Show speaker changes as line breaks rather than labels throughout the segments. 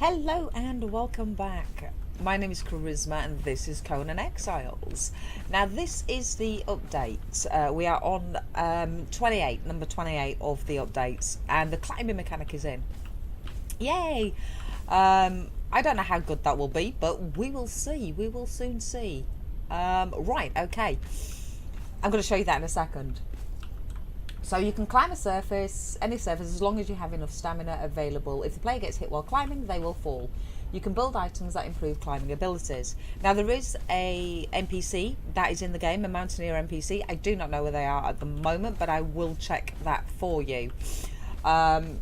Hello and welcome back. My name is Charisma and this is Conan Exiles. Now this is the update. We are on number 28 of the updates, and the climbing mechanic is in. Yay! I don't know how good that will be, but we will see. We will soon see. Right, okay. I'm going to show you that in a second. So you can climb a surface, any surface, as long as you have enough stamina available. If the player gets hit while climbing, they will fall. You can build items that improve climbing abilities. Now there is a NPC that is in the game, a mountaineer NPC. I do not know where they are at the moment, but I will check that for you. And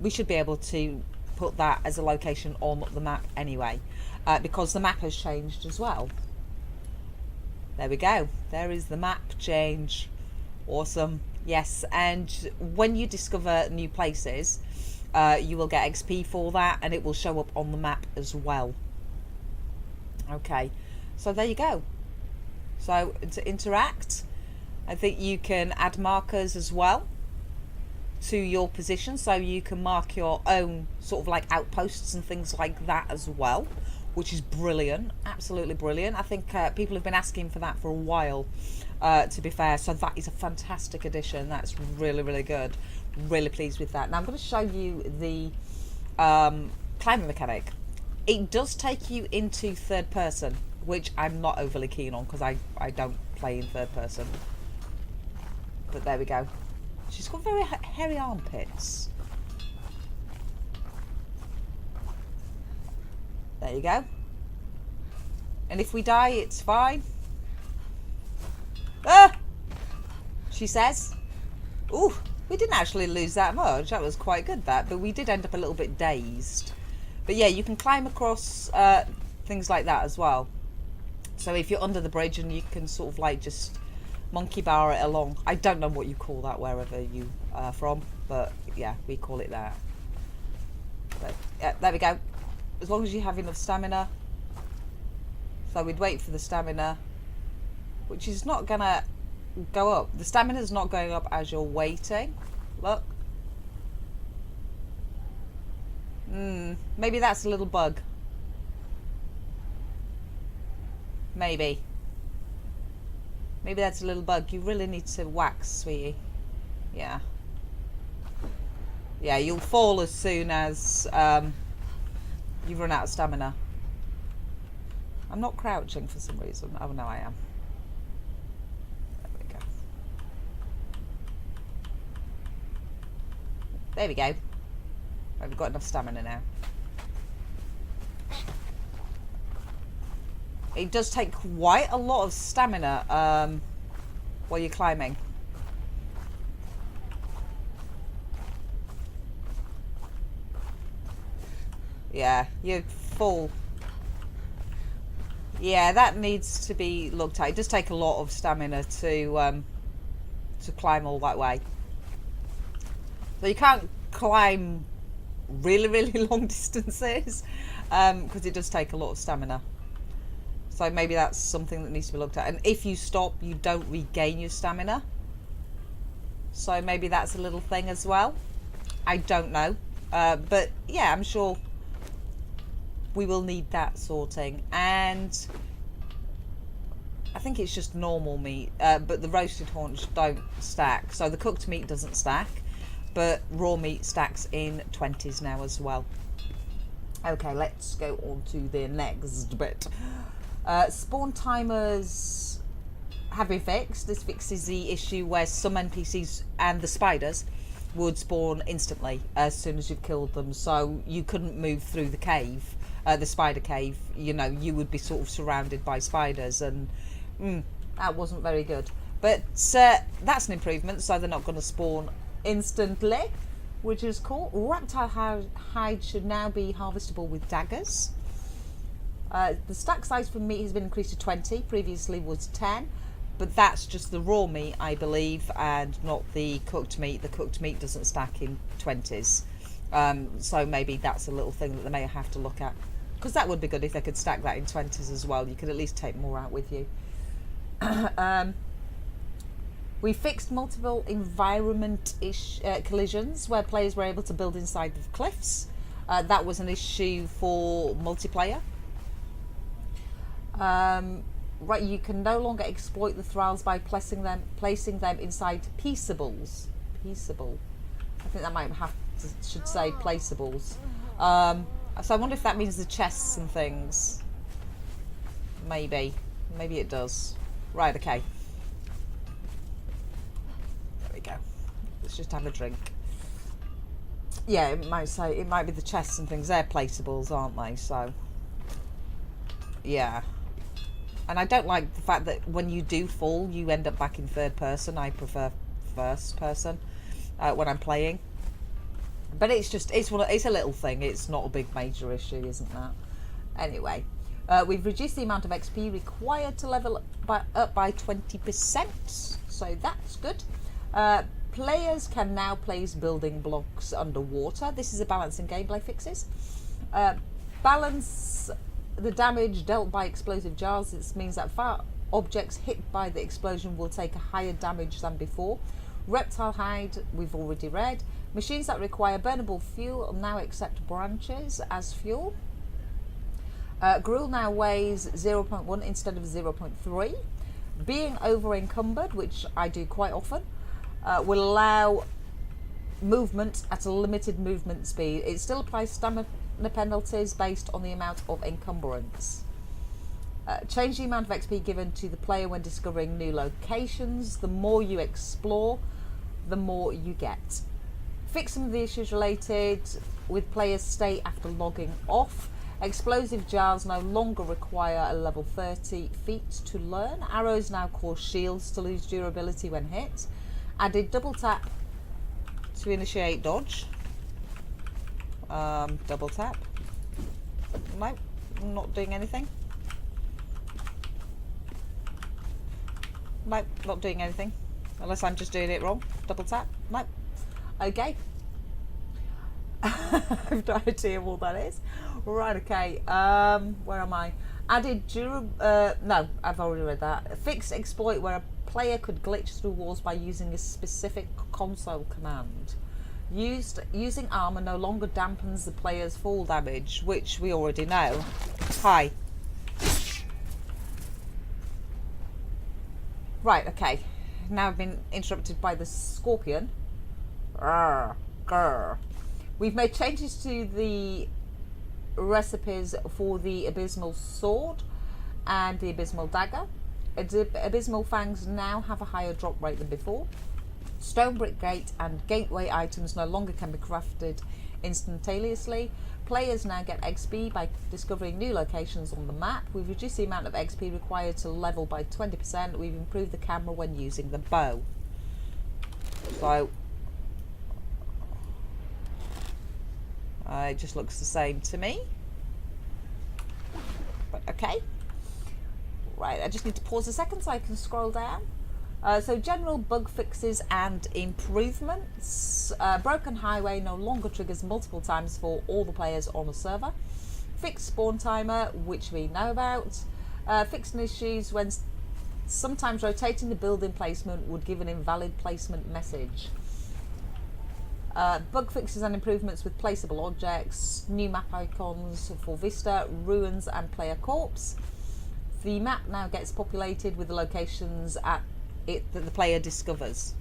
we should be able to put that as a location on the map anyway, because the map has changed as well. There we go. There is the map change. Awesome. Yes, and when you discover new places, you will get XP for that, and it will show up on the map as well. Okay, so there you go. So to interact, I think you can add markers as well to your position, so you can mark your own sort of like outposts and things like that as well, which is brilliant, absolutely brilliant. I think people have been asking for that for a while, to be fair, so that is a fantastic addition. That's really, really good. Really pleased with that. Now I'm going to show you the climbing mechanic. It does take you into third person, which I'm not overly keen on because I don't play in third person. But there we go. She's got very hairy armpits. There you go. And if we die, it's fine. Ah! She says. Ooh, we didn't actually lose that much. That was quite good, that. But we did end up a little bit dazed. But yeah, you can climb across things like that as well. So if you're under the bridge and you can sort of like just monkey bar it along. I don't know what you call that wherever you are from. But yeah, we call it that. But yeah, there we go. As long as you have enough stamina. So we'd wait for the stamina, which is not gonna go up. The stamina is not going up as you're waiting. Look. Maybe that's a little bug. Maybe that's a little bug. You really need to wax, sweetie. Yeah. Yeah, you'll fall as soon as you run out of stamina. I'm not crouching for some reason. Oh no, I am. There we go. There we go. Right, we've got enough stamina now. It does take quite a lot of stamina while you're climbing. Yeah, you're full. Yeah, that needs to be looked at. It does take a lot of stamina to climb all that way. So you can't climb really, really long distances because it does take a lot of stamina. So maybe that's something that needs to be looked at. And if you stop, you don't regain your stamina. So maybe that's a little thing as well. I don't know. But yeah, I'm sure we will need that sorting. And I think it's just normal meat, but the roasted haunch don't stack. So the cooked meat doesn't stack, but raw meat stacks in 20s now as well. Okay, let's go on to the next bit. Spawn timers have been fixed. This fixes the issue where some NPCs and the spiders would spawn instantly as soon as you've killed them, so you couldn't move through the cave. The spider cave, you know, you would be sort of surrounded by spiders, and that wasn't very good. But that's an improvement, so they're not going to spawn instantly, which is cool. Reptile hide should now be harvestable with daggers. The stack size for meat has been increased to 20, previously was 10, but that's just the raw meat, I believe, and not the cooked meat. The cooked meat doesn't stack in 20s. So maybe that's a little thing that they may have to look at. Because that would be good if they could stack that in 20s as well. You could at least take more out with you. We fixed multiple environment collisions where players were able to build inside the cliffs. That was an issue for multiplayer. Right, you can no longer exploit the thralls by placing them inside peaceables. Peaceable. I think that might should say placeables. So I wonder if that means the chests and things. Maybe it does. Right, okay. There we go. Let's just have a drink. Yeah, it might be the chests and things. They're placeables, aren't they? So yeah. And I don't like the fact that when you do fall, you end up back in third person. I prefer first person when I'm playing. But it's a little thing. It's not a big major issue, isn't that? Anyway, we've reduced the amount of XP required to level up by 20%. So that's good. Players can now place building blocks underwater. This is a balancing gameplay fixes. Balance the damage dealt by explosive jars. This means that fire objects hit by the explosion will take a higher damage than before. Reptile hide, we've already read. Machines that require burnable fuel now accept branches as fuel. Gruel now weighs 0.1 instead of 0.3. Being over encumbered, which I do quite often, will allow movement at a limited movement speed. It still applies stamina penalties based on the amount of encumbrance. Change the amount of XP given to the player when discovering new locations. The more you explore, the more you get. Fix some of the issues related with players stay after logging off. Explosive jars no longer require a level 30 feat to learn. Arrows now cause shields to lose durability when hit. Added double tap to initiate dodge. Double tap. Nope, not doing anything. Nope, not doing anything. Unless I'm just doing it wrong. Double tap. Nope. Okay. I've no idea what that is. Right, okay. Where am I? Added no, I've already read that. Fixed exploit where a player could glitch through walls by using a specific console command. Using armor no longer dampens the player's fall damage, which we already know. Hi. Right, okay. Now I've been interrupted by the scorpion. Grr. We've made changes to the recipes for the abysmal sword and the abysmal dagger. Abysmal fangs now have a higher drop rate than before. Stone brick gate and gateway items no longer can be crafted instantaneously. Players now get XP by discovering new locations on the map. We've reduced the amount of XP required to level by 20%. We've improved the camera when using the bow. So it just looks the same to me. But okay. Right, I just need to pause a second so I can scroll down. So general bug fixes and improvements. Broken highway no longer triggers multiple times for all the players on a server. Fixed spawn timer, which we know about. Fixed issues when sometimes rotating the building placement would give an invalid placement message. Bug fixes and improvements with placeable objects. New map icons for Vista, Ruins and Player Corpse. The map now gets populated with the locations that the player discovers.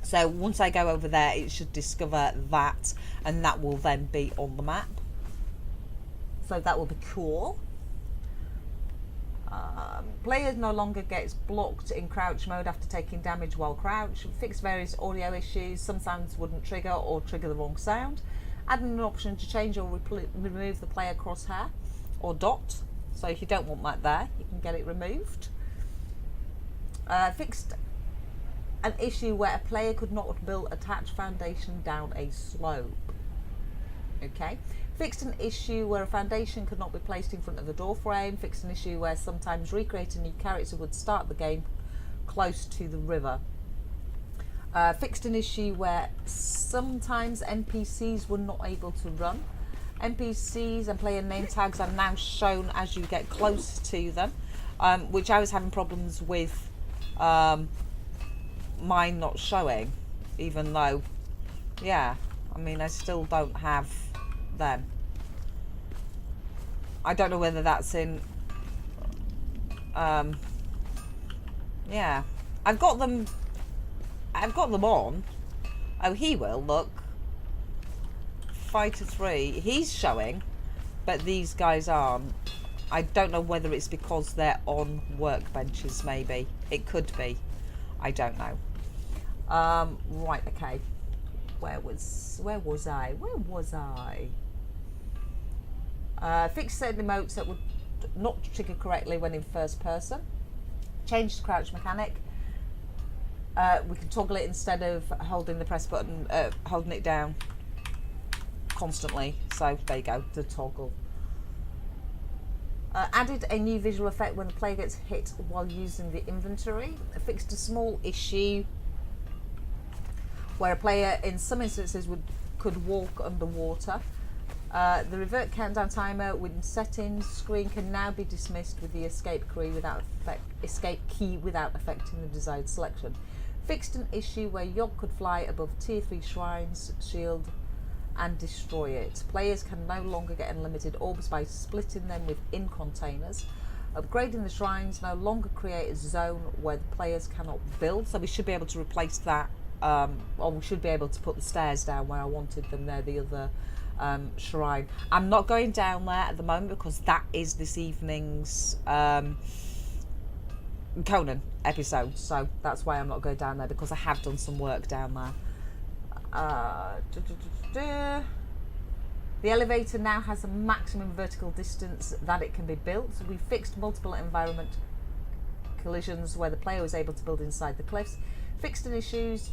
So once I go over there, it should discover that, and that will then be on the map. So that will be cool. Players no longer gets blocked in crouch mode after taking damage while crouched. Fix various audio issues. Some sounds wouldn't trigger or trigger the wrong sound. Adding an option to change or remove the player crosshair or dot. So if you don't want that there, you can get it removed. Fixed an issue where a player could not build attached foundation down a slope. Okay. Fixed an issue where a foundation could not be placed in front of the door frame. Fixed an issue where sometimes recreating a new character would start the game close to the river. Fixed an issue where sometimes NPCs were not able to run. NPCs and player name tags are now shown as you get close to them, which I was having problems with mine not showing, even though, yeah, I mean, I still don't have them. I don't know whether that's in... yeah. I've got them on. Oh, he will, look. Fighter 3. He's showing, but these guys aren't. I don't know whether it's because they're on workbenches, maybe. It could be. I don't know. Right, okay. Where was I? Fix certain emotes that would not trigger correctly when in first person. Change the crouch mechanic. We can toggle it instead of holding the press button, holding it down constantly. So there you go, the toggle. Added a new visual effect when the player gets hit while using the inventory. Fixed a small issue where a player in some instances could walk underwater. The revert countdown timer within settings screen can now be dismissed with the escape key without affecting the desired selection. Fixed an issue where Yogg could fly above tier 3 shrines, shield and destroy it. Players can no longer get unlimited orbs by splitting them within containers. Upgrading the shrines no longer create a zone where the players cannot build, so we should be able to replace that, or we should be able to put the stairs down where I wanted them there, the other shrine. I'm not going down there at the moment because that is this evening's Conan episode, so that's why I'm not going down there, because I have done some work down there. The elevator now has a maximum vertical distance that it can be built. We fixed multiple environment collisions where the player was able to build inside the cliffs. Fixed an issues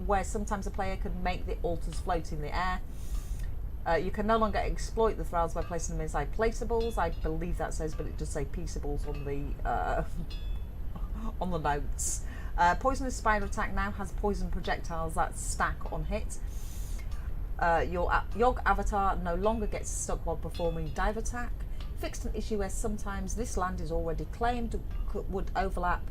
where sometimes a player could make the altars float in the air. You can no longer exploit the thralls by placing them inside placeables. I believe that says, but it does say peaceables on the on the notes. Poisonous spider attack now has poison projectiles that stack on hit. Your Yogg avatar no longer gets stuck while performing dive attack. Fixed an issue where sometimes this land is already claimed would overlap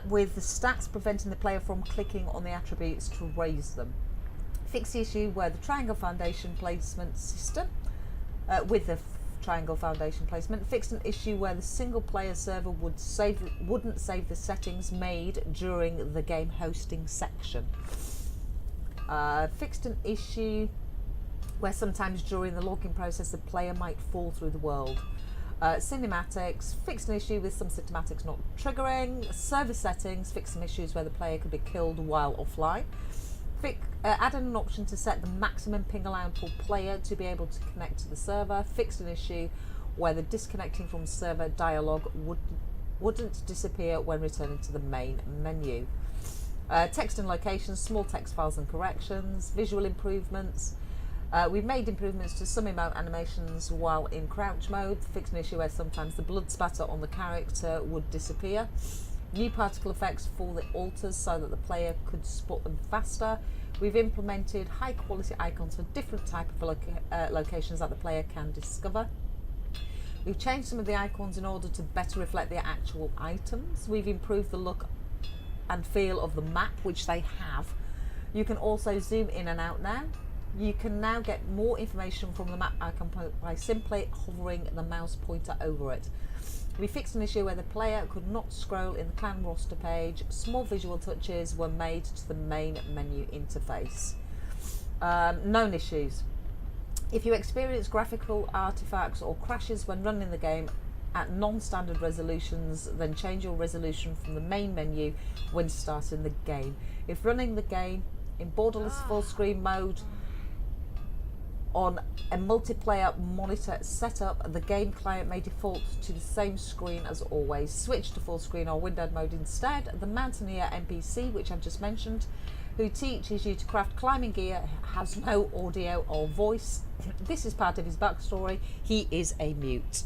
with the stats, preventing the player from clicking on the attributes to raise them. Fix the issue where the triangle foundation placement system fixed an issue where the single player server wouldn't save the settings made during the game hosting section. Fixed an issue where sometimes during the login process the player might fall through the world. Cinematics, fixed an issue with some cinematics not triggering. Server settings, fixed some issues where the player could be killed while offline. Added an option to set the maximum ping allowed for player to be able to connect to the server. Fixed an issue where the disconnecting from server dialogue wouldn't disappear when returning to the main menu. Text and locations, small text files and corrections. Visual improvements. We've made improvements to some emote animations while in crouch mode. Fixed an issue where sometimes the blood spatter on the character would disappear. New particle effects for the altars so that the player could spot them faster. We've implemented high quality icons for different type of locations that the player can discover. We've changed some of the icons in order to better reflect the actual items. We've improved the look and feel of the map, which they have. You can also zoom in and out now. You can now get more information from the map icon by simply hovering the mouse pointer over it. We fixed an issue where the player could not scroll in the clan roster page. Small visual touches were made to the main menu interface. Known issues. If you experience graphical artifacts or crashes when running the game at non-standard resolutions, then change your resolution from the main menu when starting the game. If running the game in borderless full screen mode on a multiplayer monitor setup, the game client may default to the same screen as always. Switch to full screen or windowed mode instead. The Mountaineer NPC, which I've just mentioned, who teaches you to craft climbing gear, has no audio or voice. This is part of his backstory. He is a mute,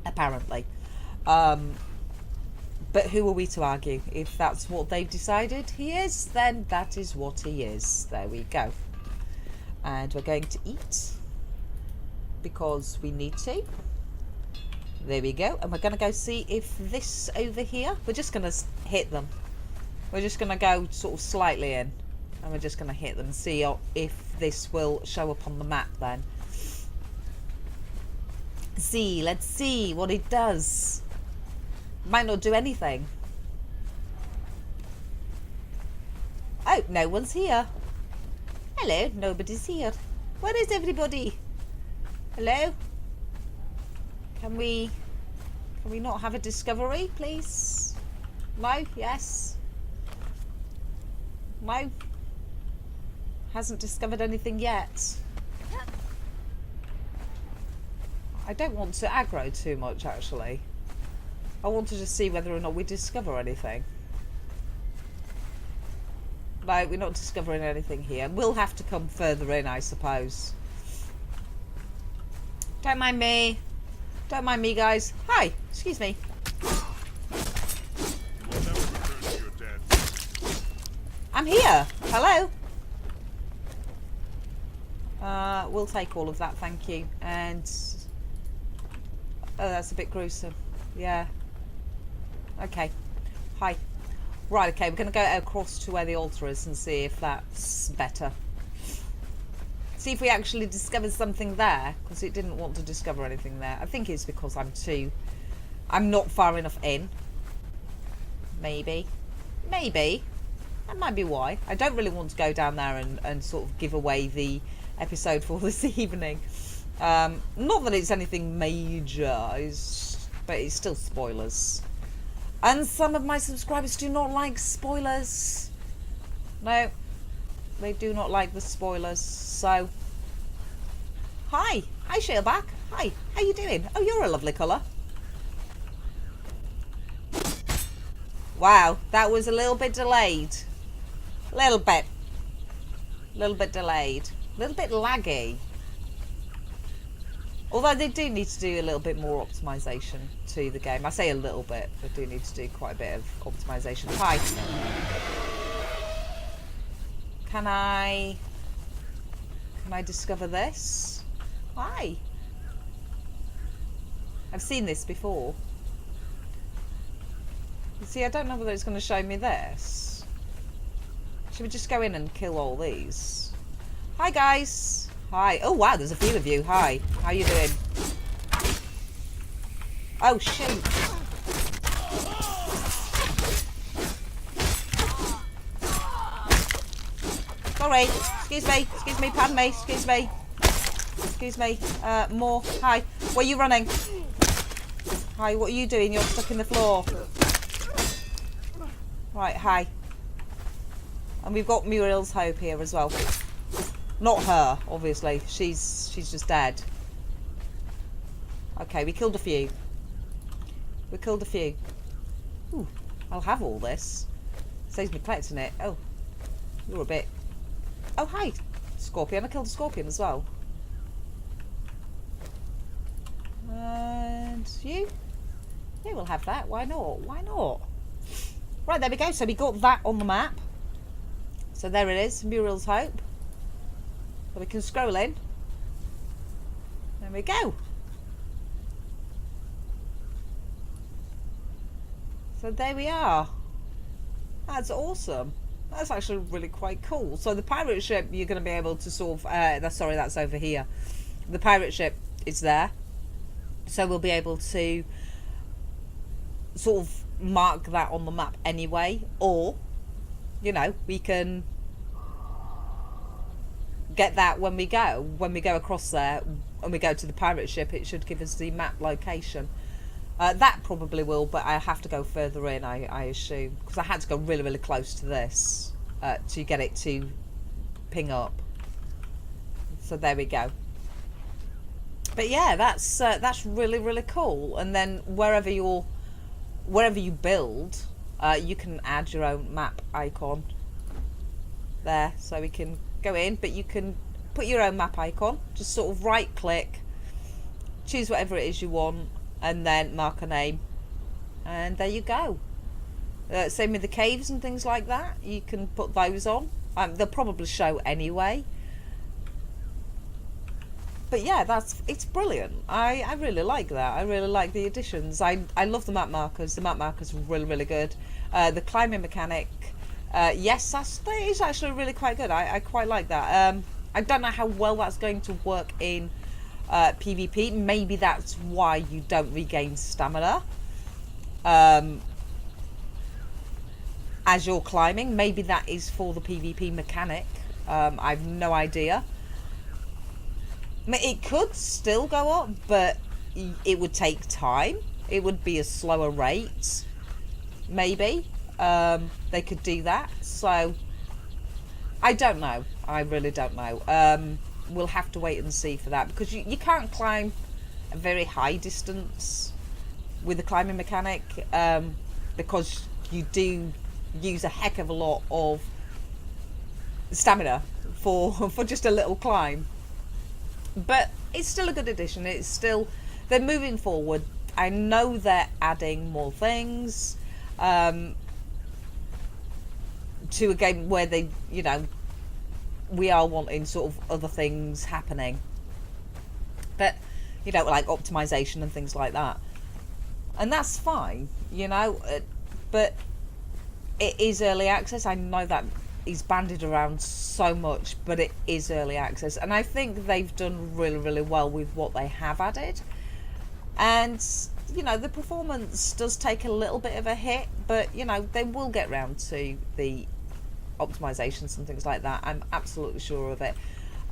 apparently. But who are we to argue? If that's what they've decided he is, then that is what he is. There we go. And we're going to eat because we need to. There we go. And we're going to go see if this over here, we're just going to hit them. We're just going to go sort of slightly in. And we're just going to hit them and see if this will show up on the map then. Let's see what it does. Might not do anything. Oh, no one's here. Hello, nobody's here. Where is everybody? Hello? Can we not have a discovery, please? No? Yes? No? Hasn't discovered anything yet. I don't want to aggro too much, actually. I want to just see whether or not we discover anything. No, we're not discovering anything here. We'll have to come further in, I suppose. Don't mind me. Don't mind me, guys. Hi. Excuse me. I'm here. Hello. We'll take all of that, thank you. And... oh, that's a bit gruesome. Yeah. Okay. Hi. Right, okay, we're going to go across to where the altar is and see if that's better. See if we actually discovered something there, because it didn't want to discover anything there. I think it's because I'm not far enough in. Maybe. Maybe. That might be why. I don't really want to go down there and sort of give away the episode for this evening. Not that it's anything major, but it's still spoilers. And some of my subscribers do not like spoilers. No, they do not like the spoilers. So, hi Shaleback. Hi, how you doing? Oh, you're a lovely colour. Wow, that was a little bit delayed. Little bit delayed. A little bit laggy. Although they do need to do a little bit more optimisation to the game. I say a little bit. They do need to do quite a bit of optimisation. Hi. Can I discover this? Hi. I've seen this before. You see, I don't know whether it's going to show me this. Should we just go in and kill all these? Hi, guys. Hi. Oh, wow, there's a few of you. Hi. How you doing? Oh, shoot. Sorry. Excuse me. Excuse me. Pardon me. Excuse me. Excuse me. More. Hi. Where are you running? Hi, what are you doing? You're stuck in the floor. Right, hi. And we've got Muriel's Hope here as well. Not her, obviously. She's just dead. Okay, we killed a few. We killed a few. Ooh, I'll have all this. Saves me collecting it. Oh, you're a bit... Oh, hi, Scorpion. I killed a Scorpion as well. And you? Yeah, we'll have that. Why not? Why not? Right, there we go. So we got that on the map. So there it is, Muriel's Hope. So we can scroll in. There we go. So there we are. That's awesome. That's actually really quite cool. So the pirate ship, you're going to be able to sort of... sorry, that's over here. The pirate ship is there. So we'll be able to sort of mark that on the map anyway. Or, you know, we can get that when we go. When we go across there and we go to the pirate ship, it should give us the map location. That probably will, but I have to go further in, I assume. Because I had to go really, really close to this to get it to ping up. So there we go. But yeah, that's really, really cool. And then wherever you build, you can add your own map icon there. So we can go in, but you can put your own map icon. Just sort of right click, choose whatever it is you want, and then mark a name, and there you go. Same with the caves and things like that. You can put those on. They'll probably show anyway. But yeah, it's brilliant. I really like that. I really like the additions. I love the map markers. The map markers are really, really good. The climbing mechanic Yes, that is actually really quite good. I quite like that. I don't know how well that's going to work in PvP. Maybe that's why you don't regain stamina as you're climbing. Maybe that is for the PvP mechanic. I've no idea. I mean, it could still go up, but it would take time. It would be a slower rate. Maybe they could do that. So I don't know. I really don't know. We'll have to wait and see for that, because you can't climb a very high distance with the climbing mechanic, because you do use a heck of a lot of stamina for just a little climb. But it's still a good addition. It's still, they're moving forward. I know they're adding more things to a game where they, you know, we are wanting sort of other things happening, but you know, like optimization and things like that, and that's fine, you know. But it is early access. I know that is bandied around so much, but it is early access, and I think they've done really, really well with what they have added. And you know, the performance does take a little bit of a hit, but you know, they will get round to the optimizations and things like that. I'm absolutely sure of it.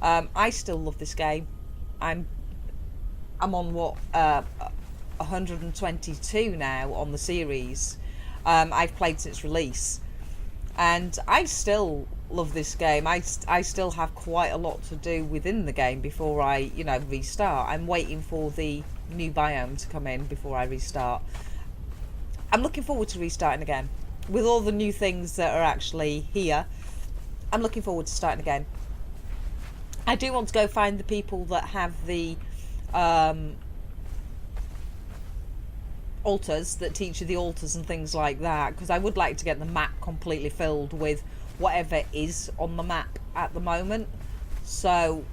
I still love this game. I'm on what 122 now on the series. I've played since release, and I still love this game. I still have quite a lot to do within the game before I, you know, restart. I'm waiting for the new biome to come in before I restart. I'm looking forward to restarting again with all the new things that are actually here. I'm looking forward to starting again. I do want to go find the people that have the altars, that teach you the altars and things like that, because I would like to get the map completely filled with whatever is on the map at the moment. So,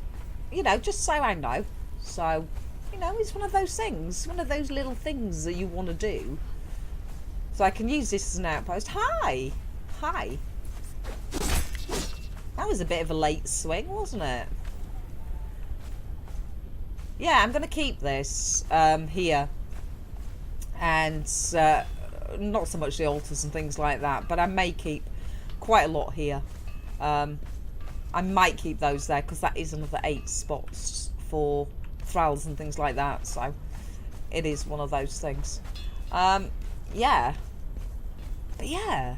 you know, just so I know. So, you know, it's one of those things, one of those little things that you want to do. So I can use this as an outpost. Hi! Hi. That was a bit of a late swing, wasn't it? Yeah, I'm going to keep this here. And not so much the altars and things like that, but I may keep quite a lot here. I might keep those there, because that is another 8 spots for thralls and things like that. So it is one of those things. Yeah, but yeah,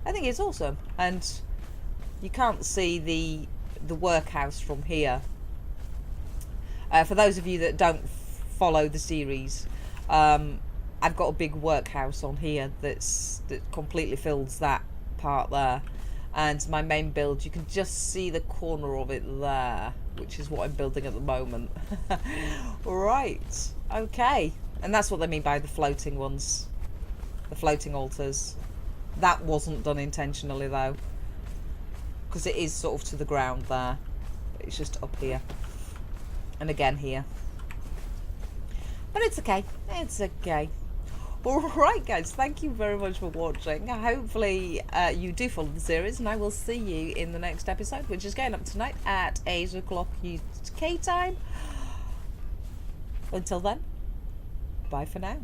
I think it's awesome. And you can't see the workhouse from here. For those of you that don't follow the series, I've got a big workhouse on here that completely fills that part there. And my main build, you can just see the corner of it there, which is what I'm building at the moment. Right, okay. And that's what they mean by the floating ones. The floating altars. That wasn't done intentionally though, because it is sort of to the ground there, but it's just up here and again here. But it's okay, it's okay. Alright guys, thank you very much for watching. Hopefully you do follow the series, and I will see you in the next episode, which is going up tonight at 8 o'clock UK time. Until then, bye for now.